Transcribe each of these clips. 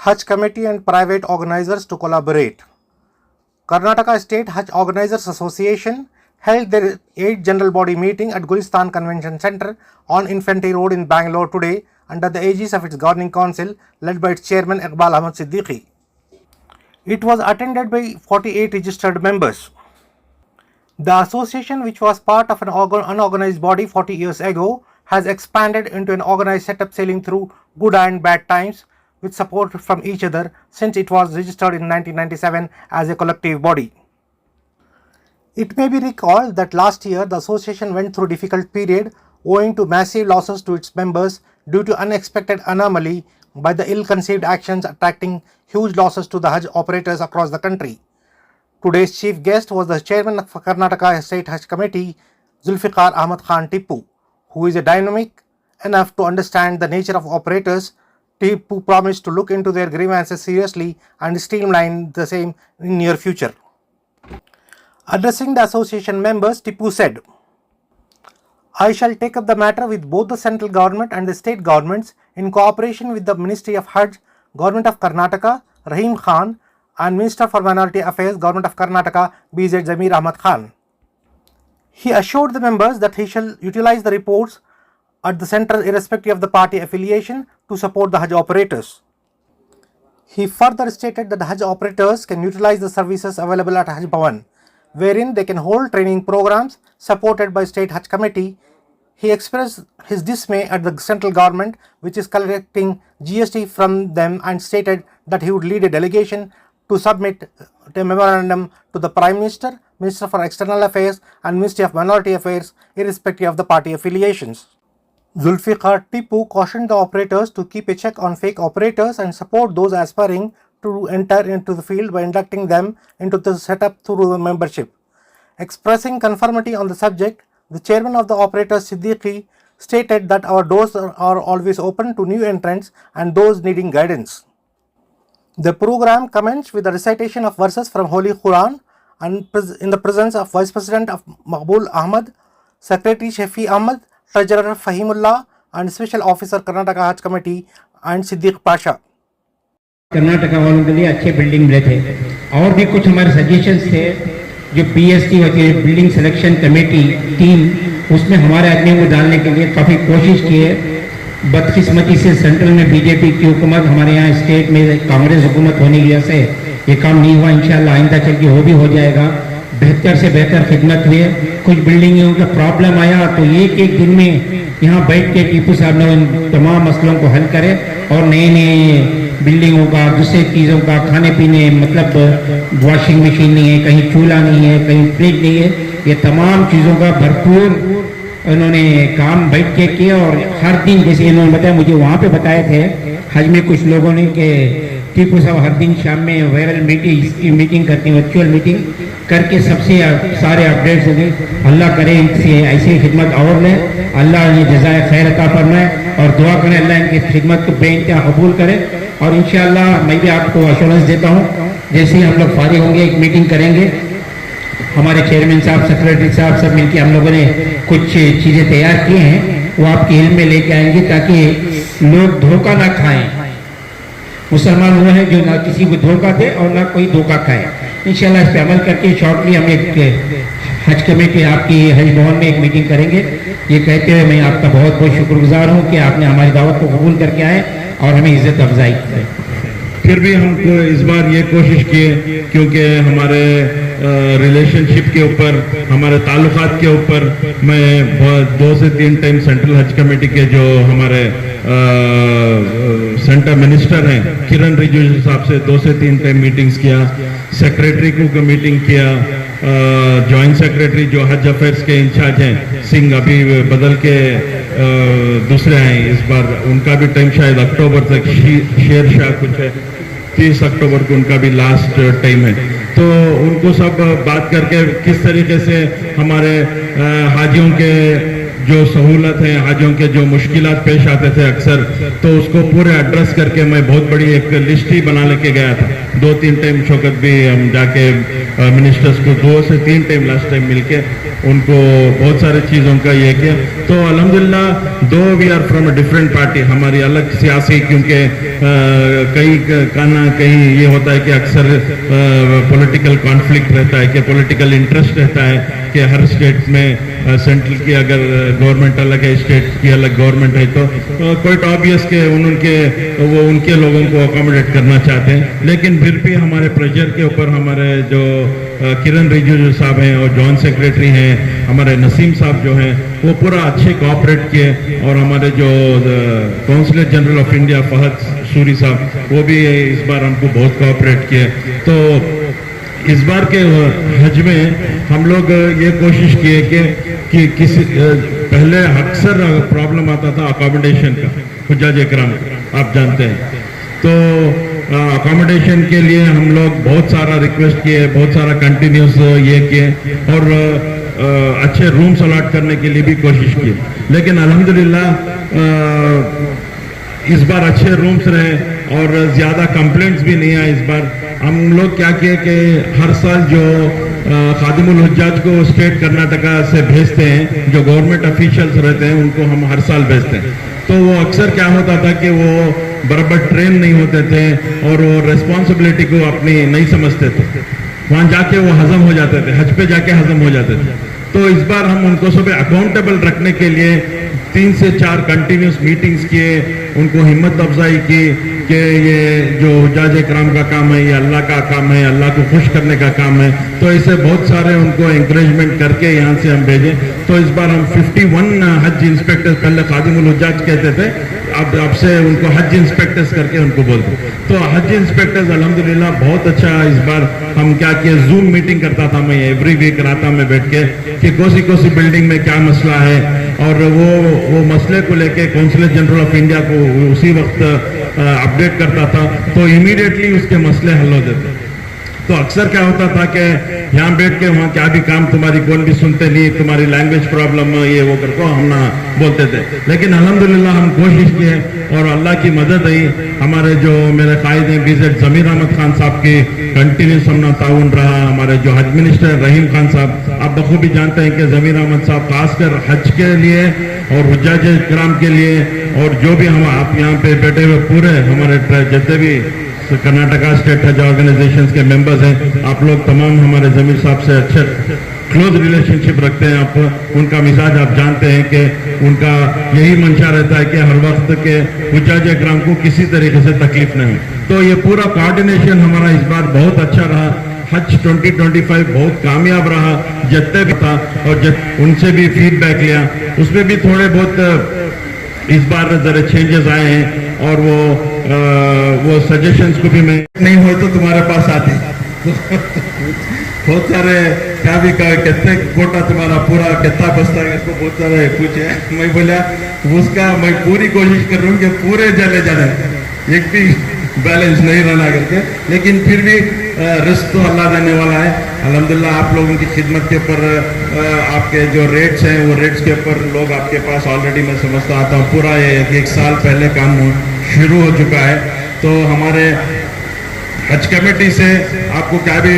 Hajj Committee and private organizers to collaborate. Karnataka State Hajj Organizers Association held their 8th General Body meeting at Gulistan Convention Centre on Infantry Road in Bangalore today under the aegis of its governing council led by its chairman Iqbal Ahmed Siddiqui. It was attended by 48 registered members. The association, which was part of an unorganized body 40 years ago, has expanded into an organized setup sailing through good and bad times with support from each other since it was registered in 1997 as a collective body. It may be recalled that last year the association went through a difficult period owing to massive losses to its members due to unexpected anomaly by the ill-conceived actions attracting huge losses to the Hajj operators across the country. Today's chief guest was the chairman of Karnataka State Hajj Committee, Zulfiqar Ahmad Khan Tippu, who is dynamic enough to understand the nature of operators. Tippu promised to look into their grievances seriously and streamline the same in near future. Addressing the association members, Tippu said, "I shall take up the matter with both the central government and the state governments in cooperation with the Ministry of Hajj, Government of Karnataka, Rahim Khan, and Minister for Minority Affairs, Government of Karnataka, BZ Zamir Ahmad Khan." He assured the members that he shall utilize the reports at the centre irrespective of the party affiliation to support the Hajj operators. He further stated that the Hajj operators can utilize the services available at Hajj Bhavan, wherein they can hold training programs supported by State Hajj Committee. He expressed his dismay at the central government, which is collecting GST from them, and stated that he would lead a delegation to submit a memorandum to the Prime Minister, Minister for External Affairs, and Ministry of Minority Affairs, irrespective of the party affiliations. Zulfiqar Tippu cautioned the operators to keep a check on fake operators and support those aspiring to enter into the field by inducting them into the setup through the membership. Expressing conformity on the subject, the chairman of the operators, Siddiqui, stated that our doors are always open to new entrants and those needing guidance. The program commenced with the recitation of verses from Holy Quran and in the presence of Vice President of Maqbul Ahmad, Secretary Shafi Ahmad, Treasurer Fahimullah, and Special Officer Karnataka Hajj Committee and Siddiq Pasha. Karnataka वालों के लिए अच्छे building मिले थे और भी कुछ हमारे सजेशंस थे जो पीएसटी होती है, बिल्डिंग सिलेक्शन कमेटी टीम, उसमें हमारे आदमियों को डालने के लिए काफ़ी कोशिश की है। बदकिस्मती से सेंट्रल में बीजेपी की हुकूमत, हमारे यहाँ स्टेट में कांग्रेस हुकूमत होने की वजह से ये काम नहीं हुआ। इंशाल्लाह आइंदा चल के वो भी हो जाएगा। बेहतर से बेहतर खिदमत हुई है। कुछ बिल्डिंगों का प्रॉब्लम आया तो एक एक दिन में यहाँ बैठ के टीपू साहब ने उन तमाम मसलों को हल करे और नए नए बिल्डिंगों का, दूसरे चीज़ों का, खाने पीने, मतलब वॉशिंग मशीन नहीं है, कहीं चूल्हा नहीं है, कहीं फ्रिज नहीं है, ये तमाम चीज़ों का भरपूर उन्होंने काम बैठ के किया। और हर दिन, जैसे इन्होंने बताया, मुझे वहाँ पे बताए थे हज में कुछ लोगों ने कि टीपू साहब हर दिन शाम में वायरल मीटिंग करती हैं, वर्चुअल मीटिंग करके सबसे सारे अपडेट्स होंगे। अल्लाह करे इनसे ऐसी खिदमत और लें, अल्लाह ने जज़ाए खैर अता फरमाए और दुआ करें अल्लाह इनकी खिदमत को बेइंतहा कबूल करे। और इंशाअल्लाह मैं भी आपको अश्योरेंस देता हूँ, जैसे ही हम लोग फारिग होंगे एक मीटिंग करेंगे, हमारे चेयरमैन साहब, सेक्रेटरी साहब सब मिलकर हम लोगों ने कुछ चीज़ें तैयार की हैं, वो आपके इल्म में लेके आएंगे ताकि लोग धोखा ना खाएं। मुसलमान वो है जो ना किसी को धोखा दे और ना कोई धोखा खाए। इंशाल्लाह इस पर अमल करके शॉर्टली हम एक हज कमेटी आपकी हज भवन में एक मीटिंग करेंगे। ये कहते हुए मैं आपका बहुत बहुत शुक्रगुजार हूँ कि आपने हमारी दावत को कबूल करके आए और हमें इज्जत अफजाई की। फिर भी हमको इस बार ये कोशिश किए, क्योंकि हमारे रिलेशनशिप के ऊपर, हमारे ताल्लुकात के ऊपर मैं 2 से 3 टाइम सेंट्रल हज कमेटी के जो हमारे सेंटर मिनिस्टर हैं किरण रिजिजू साहब से 2 से 3 टाइम मीटिंग्स किया, सेक्रेटरी को मीटिंग किया, जॉइंट सेक्रेटरी जो हज अफेयर्स के इंचार्ज हैं सिंह, अभी बदल के दूसरे हैं इस बार, उनका भी टाइम शायद अक्टूबर तक, शेर शाह कुछ है 30 अक्टूबर को उनका भी लास्ट टाइम है। तो उनको सब बात करके किस तरीके से हमारे हाजियों के जो सहूलत है, हाजियों के जो मुश्किलात पेश आते थे अक्सर, तो उसको पूरे एड्रेस करके मैं बहुत बड़ी एक लिस्ट ही बना लेके गया था। 2-3 टाइम शौकत भी हम जाके मिनिस्टर्स को 2 से 3 टाइम लास्ट टाइम मिलके उनको बहुत सारे चीज़ों का ये किया। तो अल्हम्दुलिल्लाह though we are from a different party, हमारी अलग सियासी, क्योंकि कहीं ये होता है कि अक्सर पॉलिटिकल कॉन्फ्लिक्ट रहता है कि पॉलिटिकल इंटरेस्ट रहता है कि हर स्टेट में सेंट्रल की अगर गवर्नमेंट अलग है, स्टेट की अलग गवर्नमेंट है, तो क्वाइट ऑब्वियस के उनके लोगों को अकोमोडेट करना चाहते हैं। लेकिन फिर भी हमारे प्रेशर के ऊपर हमारे जो किरण रिजिजू साहब हैं और जॉइंट सेक्रेटरी हैं हमारे नसीम साहब जो हैं, वो पूरा अच्छे कोऑपरेट किए, और हमारे जो councillor general of India Fahad Suri साहब, वो भी इस बार हमको बहुत कोऑपरेट किए। तो इस बार के हज में हम लोग ये कोशिश किए कि किसी पहले अक्सर प्रॉब्लम आता था अकोमोडेशन का, हुज्जाज इकराम आप जानते हैं, तो अकोमोडेशन के लिए हम लोग बहुत सारा रिक्वेस्ट किए, बहुत सारा कंटिन्यूस ये किए, और अच्छे रूम्स अलॉट करने के लिए भी कोशिश की। लेकिन अल्हम्दुलिल्लाह इस बार अच्छे रूम्स रहे और ज़्यादा कंप्लेंट्स भी नहीं आए। इस बार हम लोग क्या किए कि हर साल जो खादिमुल हुज्जाज को स्टेट कर्नाटका से भेजते हैं, जो गवर्नमेंट ऑफिशियल्स रहते हैं उनको हम हर साल भेजते हैं, तो वो अक्सर क्या होता था कि वो बराबर ट्रेन नहीं होते थे और वो रेस्पॉन्सिबिलिटी को अपनी नहीं समझते थे, वहाँ जाके वो हजम हो जाते थे, हज पे जाके हजम हो जाते थे। तो इस बार हम उनको सब अकाउंटेबल रखने के लिए 3 से 4 कंटिन्यूस मीटिंग्स किए, उनको हिम्मत अफजाई की कि ये जो हुज्जाज इकराम का काम है ये अल्लाह का काम है, अल्लाह को खुश करने का काम है। तो ऐसे बहुत सारे उनको एंकरेजमेंट करके यहाँ से हम भेजे। तो इस बार हम 51 हज इंस्पेक्टर्स, पहले खादिमुल हुज्जाज कहते थे, अब से उनको हज इंस्पेक्टर्स करके उनको बोलते। तो हज इंस्पेक्टर्स अल्हम्दुलिल्लाह बहुत अच्छा। इस बार हम क्या किए, जूम मीटिंग करता था मैं एवरी वीक राता में बैठ के कि कोसी बिल्डिंग में क्या मसला है, और वो मसले को लेके काउंसिलर जनरल ऑफ इंडिया को उसी वक्त अपडेट करता था, तो इमीडिएटली उसके मसले हल हो जाते। तो अक्सर क्या होता था कि यहाँ बैठ के वहाँ क्या भी काम तुम्हारी कौन भी सुनते नहीं, तुम्हारी लैंग्वेज प्रॉब्लम ये वो करको हम ना बोलते थे। लेकिन अल्हम्दुलिल्लाह हम कोशिश किए और अल्लाह की मदद आई। हमारे जो मेरे कायद हैं विजिट ज़मीर अहमद खान साहब की कंटिन्यूस हमना ताउन रहा। हमारे जो हज मिनिस्टर रहीम खान साहब, आप बखूबी जानते हैं कि ज़मीर अहमद साहब खासकर हज के लिए और हुज्जाज इकराम के लिए, और जो भी हम आप यहाँ पे बैठे हुए पूरे हमारे जितने भी कर्नाटका स्टेट हज ऑर्गेनाइजेशंस के मेंबर्स हैं, आप लोग तमाम हमारे ज़मीर साहब से अच्छे क्लोज रिलेशनशिप रखते हैं। आप उनका मिजाज आप जानते हैं कि उनका यही मंशा रहता है कि हर वक्त के हुज्जाज इकराम को किसी तरीके से तकलीफ न हो। तो ये पूरा कोऑर्डिनेशन हमारा इस बार बहुत अच्छा रहा। हज 2025 बहुत कामयाब रहा, जितने भी था, और उनसे भी फीडबैक लिया, उसमें भी थोड़े बहुत इस बार जरा चेंजेस आए हैं, और वो सजेशंस को भी मैं नहीं हो तो तुम्हारे पास आते बहुत सारे क्या भी कितने कोटा तुम्हारा पूरा कितना बचता है, इसको बहुत सारे पूछे। मैं बोला उसका मैं पूरी कोशिश कर रहा हूँ कि पूरे चले जाने, एक भी बैलेंस नहीं रहना करके, लेकिन फिर भी रिस्क तो अल्लाह देने वाला है। अल्हम्दुलिल्लाह आप लोगों की खिदमत के ऊपर आपके जो रेट्स हैं वो रेट्स के ऊपर लोग आपके पास ऑलरेडी मैं समझता आता हूँ, पूरा एक साल पहले काम शुरू हो चुका है। तो हमारे हज कमेटी से आपको क्या भी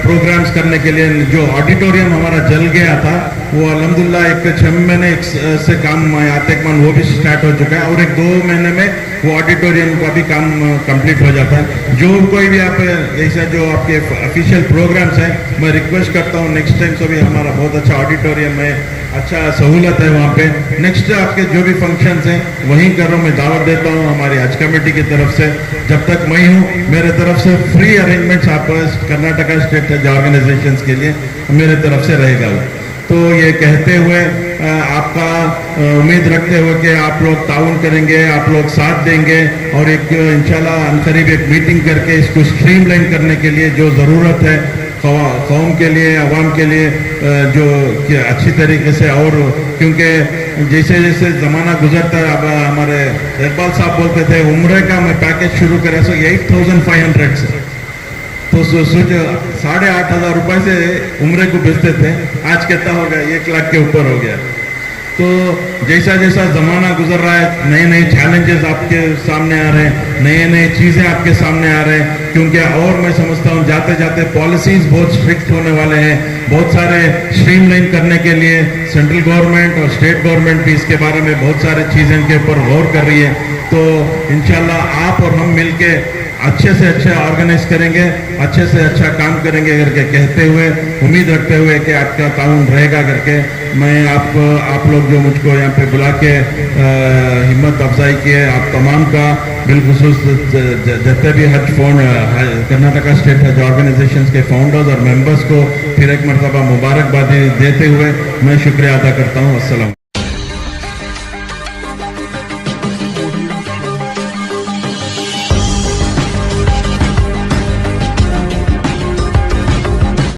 प्रोग्राम्स करने के लिए, जो ऑडिटोरियम हमारा जल गया था वो अल्हम्दुलिल्लाह एक 6 महीने से काम आतेकमान वो भी स्टार्ट हो चुका है, और एक 2 महीने में वो ऑडिटोरियम का भी काम कंप्लीट हो जाता है। जो कोई भी आप ऐसा जो आपके ऑफिशियल प्रोग्राम्स हैं, मैं रिक्वेस्ट करता हूँ नेक्स्ट टाइम से भी हमारा बहुत अच्छा ऑडिटोरियम है, अच्छा सहूलत है वहाँ पे। नेक्स्ट आपके जो भी फंक्शंस हैं वहीं करो, मैं दावत देता हूँ हमारी हज कमेटी की तरफ से। जब तक मैं हूँ मेरे तरफ से फ्री अरेंजमेंट्स आप कर्नाटका स्टेट हज ऑर्गेनाइजेशंस के लिए मेरे तरफ से रहेगा। तो ये कहते हुए आपका उम्मीद रखते हुए कि आप लोग ताउन करेंगे, आप लोग साथ देंगे, और एक इंशाल्लाह अनकरीब एक मीटिंग करके इसको स्ट्रीमलाइन करने के लिए जो ज़रूरत है कौम के लिए, आवाम के लिए, जो कि अच्छी तरीके से, और क्योंकि जैसे जैसे ज़माना गुजरता है, अब हमारे इकबाल साहब बोलते थे उम्रे का मैं पैकेज शुरू करें सो 8500 से, तो सोचो 8,500 रुपये से उम्रे को बेचते थे, आज कितना हो गया 1 लाख के ऊपर हो गया। तो जैसा जैसा ज़माना गुजर रहा है, नए नए चैलेंजेस आपके सामने आ रहे हैं, नए नए चीज़ें आपके सामने आ रहे हैं, क्योंकि और मैं समझता हूँ जाते जाते पॉलिसीज़ बहुत स्ट्रिक्ट होने वाले हैं। बहुत सारे स्ट्रीमलाइन करने के लिए सेंट्रल गवर्नमेंट और स्टेट गवर्नमेंट भी इसके बारे में बहुत सारे चीज़ों के ऊपर गौर कर रही है। तो इंशाल्लाह आप और हम मिलके अच्छे से अच्छा ऑर्गेनाइज करेंगे, अच्छे से अच्छा काम करेंगे करके कहते हुए, उम्मीद रखते हुए कि आपका ताउन रहेगा करके मैं आप लोग जो मुझको यहाँ पे बुला के हिम्मत अफजाई की है, आप तमाम का बिलखुसूस जितने भी हज कर्नाटका स्टेट हज ऑर्गेनाइजेशंस के फाउंडर्स और मेंबर्स को फिर एक मरतबा मुबारकबादी देते हुए मैं शुक्रिया अदा करता हूँ। अस्सलाम।